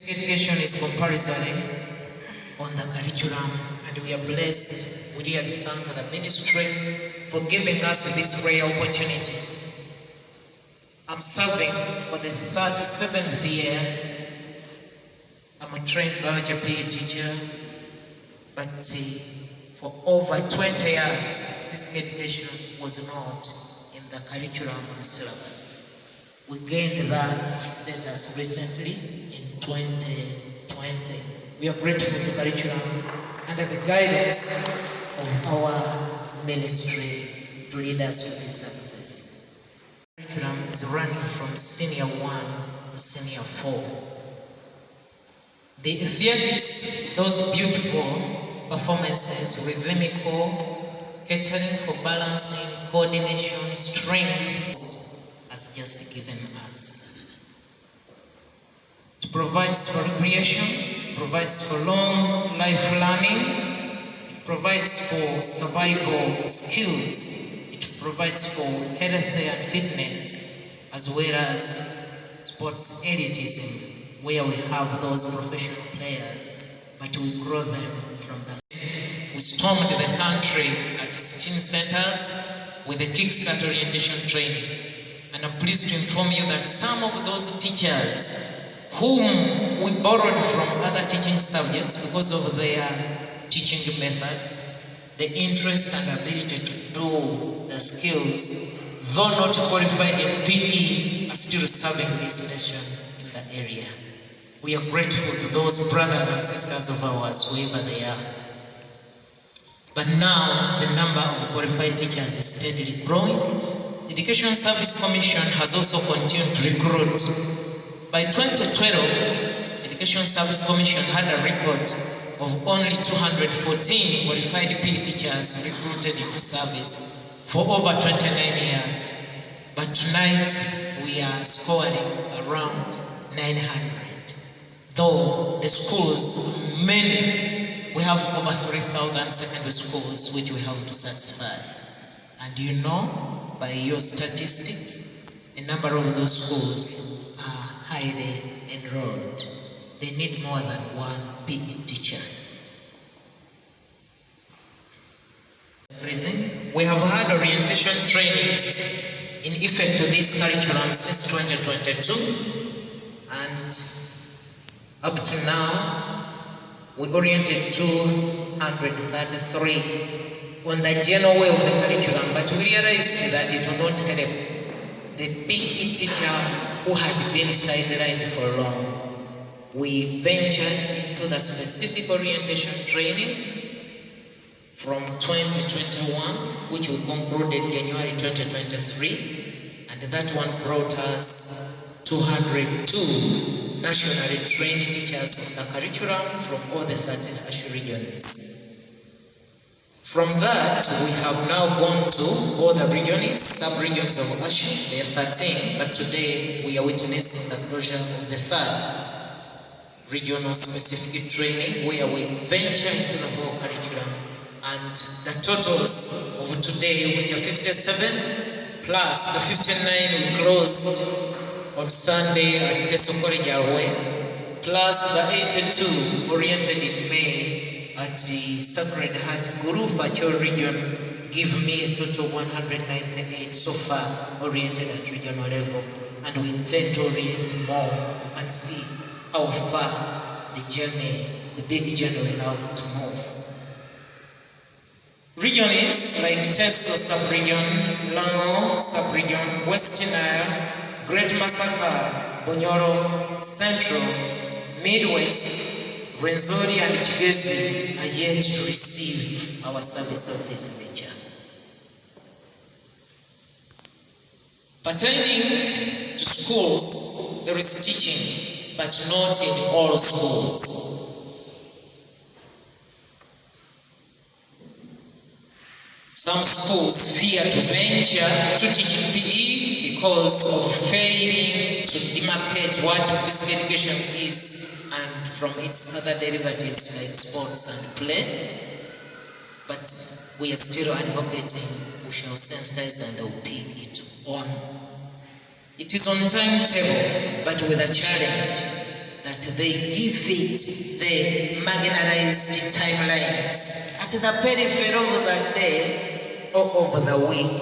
Education is compulsory on the curriculum, and we are blessed. We really thank the ministry for giving us this rare opportunity. I'm serving for the 37th year. I'm a trained biology PE teacher, but for over 20 years, physical education was not in the curriculum and syllabus. We gained that status recently in 2020. We are grateful to curriculum under the guidance of our ministry to lead us to this success. Curriculum is running from senior 1 to senior 4. The aesthetics, those beautiful performances, rhythmical, catering for balancing, coordination, strength, has just given us. It provides for recreation, it provides for long life learning, it provides for survival skills, it provides for health and fitness, as well as sports elitism, where we have those professional players, but we grow them from the. We stormed the country at 16 centers with the Kickstart orientation training. And I'm pleased to inform you that some of those teachers whom we borrowed from other teaching subjects because of their teaching methods, the interest and ability to do the skills, though not qualified in PE, are still serving this nation in the area. We are grateful to those brothers and sisters of ours, wherever they are. But now the number of qualified teachers is steadily growing. The Education Service Commission has also continued to recruit. By 2012, the Education Service Commission had a record of only 214 qualified PE teachers recruited into service for over 29 years. But tonight we are scoring around 900. Though the schools, many, we have over 3,000 secondary schools which we have to satisfy. And you know, by your statistics, a number of those schools are highly enrolled. They need more than one PE teacher. We have had orientation trainings in effect to this curriculum since 2022, and up to now, we oriented 233 on the general way of the curriculum, but we realized that it would not help the PE teacher who had been sidelined for long. We ventured into the specific orientation training from 2021, which we concluded January 2023, and that one brought us 202 nationally trained teachers on the curriculum from all the 13 ASHU regions. From that, we have now gone to all the regions, sub-regions of ASHU. There are 13, but today we are witnessing the closure of the 3rd regional specific training, where we venture into the whole curriculum. And the totals of today, which are 57, plus the 59 we closed on Sunday at Teso College Awet, plus the 82 oriented in May at the Sacred Heart Guru Virtual Region, give me a total of 198 so far oriented at regional level, and we intend to orient more. You can see how far the journey, the big journey we have to move. Regions like Teso sub-region, Lango sub-region, Western Nile, Great Masaka, Bonyoro, Central, Midwest, Rwenzori and Kigezi are yet to receive our service of this nature. Pertaining to schools, there is teaching, but not in all schools. Some schools fear to venture to teaching PE because of failing to demarcate what physical education is and from its other derivatives like sports and play. But we are still advocating we shall sensitize and pick it on. It is on timetable, but with a challenge that that they give it the marginalized timelines at the periphery of the day or of the week.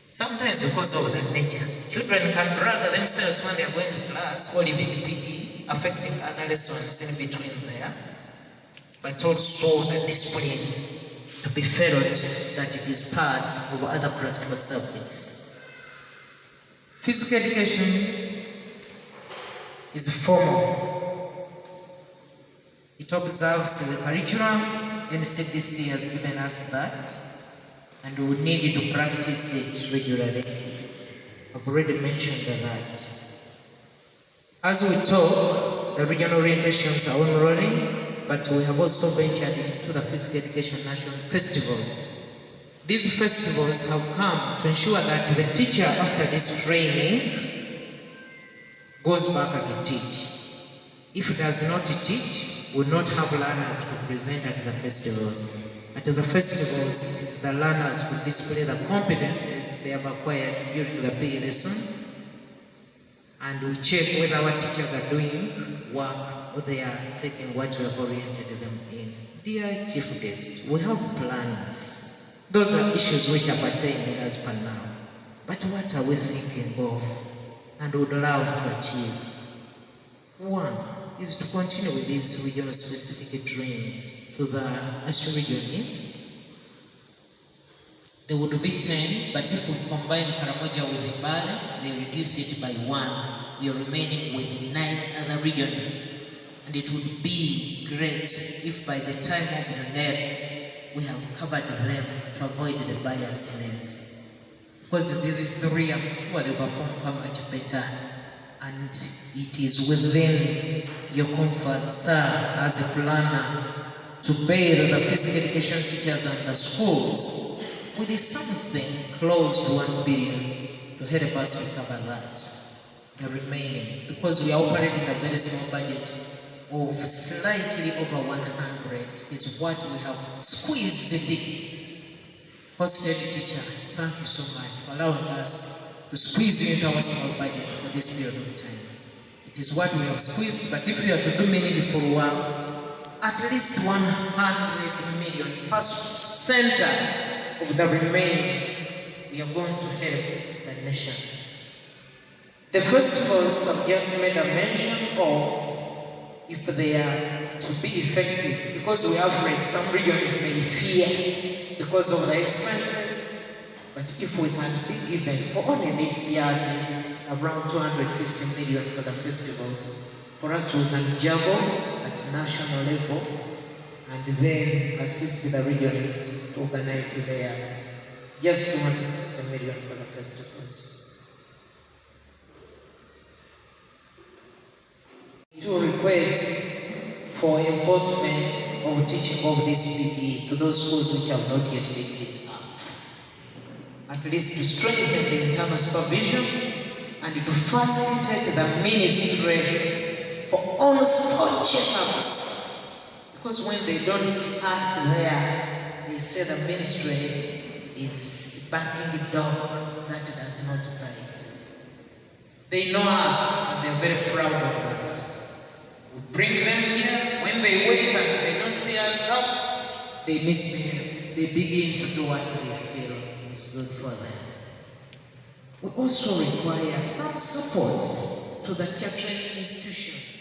Sometimes because of the nature, children can drag themselves when they are going to class or leaving PE, affecting other lessons in between there, but also the discipline to be felt that it is part of other practical subjects. Physical education is formal. It observes the curriculum, and CDC has given us that. And we need to practice it regularly. I've already mentioned that. As we talk, the regional orientations are unrolling, but we have also ventured into the physical education national festivals. These festivals have come to ensure that the teacher, after this training, goes back and teach. If it does not teach, will not have learners to present at the festivals. At the festivals, it is the learners who display the competencies they have acquired during the PE lessons, and we check whether our teachers are doing work or they are taking what we have oriented them in. Dear Chief Guest, we have plans. Those are issues which are pertaining as per now. But what are we thinking of and would love to achieve? One is to continue with these regional specific trainings to the Ashu region east. There would be 10, but if we combine Karamoja with Imbale, they reduce it by 1. We are remaining with 9 other regions. And it would be great if by the time of the NEP, we have covered them to avoid the biasness. Because these 3, I'm sure they perform far much better. And it is within your comfort, sir, as a planner, to bail the physical education teachers and the schools with something close to 1 billion to help us to cover that, the remaining, because we are operating a very small budget of slightly over 100. It is what we have squeezed it. Hosted teacher, thank you so much for allowing us to squeeze you into our small budget for this period of time. It is what we have squeezed, but if we are to do meaningful work, at least 100 million per center of the remaining, we are going to help the nation. The festivals have just made a mention of if they are to be effective, because we have read some regions may fear because of the expenses, but if we can be given for only this year at least around 250 million for the festivals, for us we can juggle at national level and then assist the regions to organize theirs. Just 250 million for the festivals. To request for enforcement of teaching of this PE to those schools which have not yet picked it up. At least to strengthen the internal supervision and to facilitate the ministry for on-spot checkups. Because when they don't see us there, they say the ministry is backing the dog that does not bite. They know us and they're very proud of that. We bring them here, when they wait and they don't see us up, they misbehave. They begin to do what they feel is good for them. We also require some support to the teacher training institution.